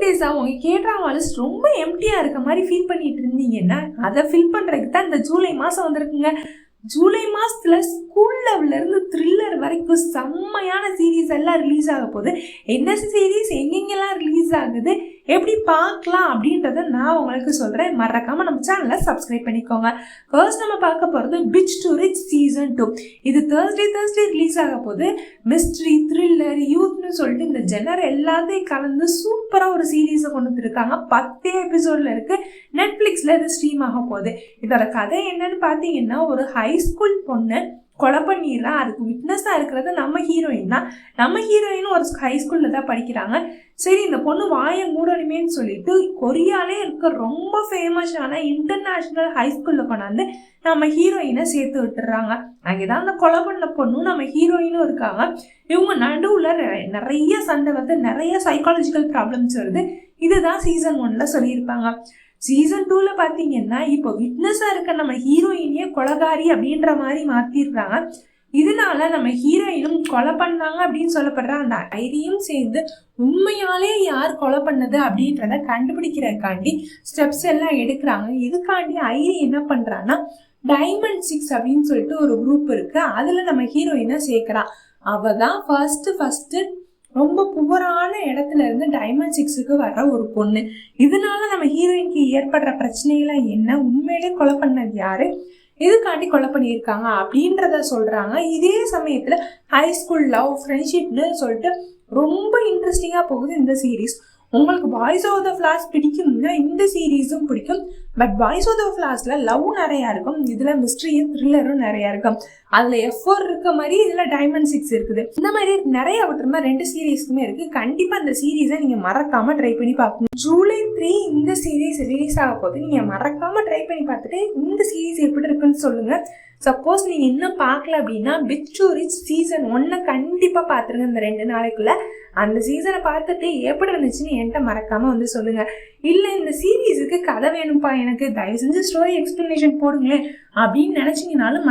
டேஸாக உங்கள் K-drama list ரொம்ப எம்டியாக இருக்க மாதிரி ஃபீல் பண்ணிட்டு இருந்தீங்கன்னா அதை ஃபில் பண்ணுறதுக்கு தான் இந்த ஜூலை மாதம் வந்திருக்குங்க. ஜூலை மாதத்தில் ஸ்கூல் லெவல்லேருந்து த்ரில்லர் வரைக்கும் செம்மையான சீரீஸ் எல்லாம் ரிலீஸ் ஆக போகுது. என்ன சீரீஸ் எங்கெங்கெல்லாம் ரிலீஸ் ஆகுது, எப்படி பார்க்கலாம் அப்படின்றத நான் உங்களுக்கு சொல்கிறேன். மறக்காமல் நம்ம சேனலை சப்ஸ்கிரைப் பண்ணிக்கோங்க. ஃபர்ஸ்ட் நம்ம பார்க்க போகிறது பிச் டு ரிச் சீசன் 2. இது Thursday ரிலீஸ் ஆக போகுது. மிஸ்ட்ரி, த்ரில்லர், யூத்னு சொல்லிட்டு இந்த ஜெனர் எல்லாத்தையும் கலந்து சூப்பராக ஒரு சீரீஸை கொண்டு வந்துருக்காங்க. 10 எபிசோடில் இருக்குது. நெட்ஃப்ளிக்ஸில் இது ஸ்ட்ரீம் ஆக போகுது. இதோட கதை என்னன்னு பார்த்தீங்கன்னா, ஒரு ஹை ஸ்கூல் பொண்ணு கொலை பண்ணிடலாம். அதுக்கு விட்னஸாக இருக்கிறது நம்ம ஹீரோயின் தான். நம்ம ஹீரோயினும் ஒரு ஹை ஸ்கூலில் தான் படிக்கிறாங்க. சரி, இந்த பொண்ணு வாயை மூடணுமேன்னு சொல்லிட்டு கொரியாலே இருக்க ரொம்ப ஃபேமஸான இன்டர்நேஷ்னல் ஹை ஸ்கூலில் கொண்டாந்து நம்ம ஹீரோயினை சேர்த்து விட்டுறாங்க. அங்கேதான் அந்த கொலை பண்ண பொண்ணும் நம்ம ஹீரோயினும் இருக்காங்க. இவங்க நடுவில் நிறைய சண்டை வந்து நிறைய சைக்காலஜிக்கல் ப்ராப்ளம்ஸ் வருது. இதுதான் சீசன் 1ல் சொல்லியிருப்பாங்க. சீசன் 2ல பார்த்தீங்கன்னா இப்போ விட்னஸாக இருக்க நம்ம ஹீரோயினையே கொலைகாரி அப்படின்ற மாதிரி மாற்றிடுறாங்க. இதனால நம்ம ஹீரோயினும் கொலை பண்ணாங்க அப்படின்னு சொல்லப்படுற அந்த ஐரியும் சேர்ந்து உண்மையாலே யார் கொலை பண்ணது அப்படின்றத கண்டுபிடிக்கிறதுக்காண்டி ஸ்டெப்ஸ் எல்லாம் எடுக்கிறாங்க. இதுக்காண்டி ஐரி என்ன பண்ணுறான்னா, Diamond 6 அப்படின்னு சொல்லிட்டு ஒரு குரூப் இருக்கு. அதில் நம்ம ஹீரோயினை சேர்க்குறான். அவ தான் ஃபர்ஸ்ட் ரொம்ப புவரான இடத்துல இருந்து Diamond 6க்கு வர்ற ஒரு பொண்ணு. இதனால நம்ம ஹீரோயினுக்கு ஏற்படுற பிரச்சனைகள்லாம் என்ன, உண்மையிலே கொலை பண்ணது யாரு, எதுக்காண்டி கொலை பண்ணியிருக்காங்க அப்படின்றத சொல்றாங்க. இதே சமயத்துல ஹை ஸ்கூல் லவ், ஃப்ரெண்ட்ஷிப்னு சொல்லிட்டு ரொம்ப இன்ட்ரெஸ்டிங்கா போகுது இந்த சீரீஸ். உங்களுக்கு பாய்ஸ் ஆஃப் த ஃபிளாஸ் பிடிக்கும்னா இந்த சீரீஸும் பிடிக்கும். பட் பாய்ஸ் ஆஃப் த ஃபிளாஸ்ல லவ் நிறையா இருக்கும், இதுல மிஸ்ட்ரியும் த்ரில்லரும் நிறையா இருக்கும். அதுல F4 இருக்க மாதிரி இதுல Diamond 6 இருக்குது. இந்த மாதிரி நிறைய விட்டுருமா 2 சீரீஸுமே இருக்கு. கண்டிப்பா இந்த சீரீஸை நீங்க மறக்காம ட்ரை பண்ணி பார்க்கணும். ஜூலை 3 இந்த சீரீஸ் ரிலீஸ் ஆக போது. நீங்க மறக்காம ட்ரை பண்ணி பார்த்துட்டு இந்த சீரீஸ் எப்படி இருக்குன்னு சொல்லுங்க. சப்போஸ் நீங்க இன்னும் பார்க்கல அப்படின்னா பிச் டு ரிச் சீசன் 1 கண்டிப்பா பாத்துருங்க. இந்த 2 நாளைக்குள்ள அந்த சீசனை பார்த்துட்டு எப்படி இருந்துச்சுன்னு என்கிட்ட மறக்காம வந்து சொல்லுங்க. இல்ல இந்த சீரீஸுக்கு கதை வேணும்ப்பா, எனக்கு தயவு செஞ்சு ஸ்டோரி எக்ஸ்பிளனேஷன் போடுங்களேன் அப்படின்னு நினைச்சீங்கனாலும்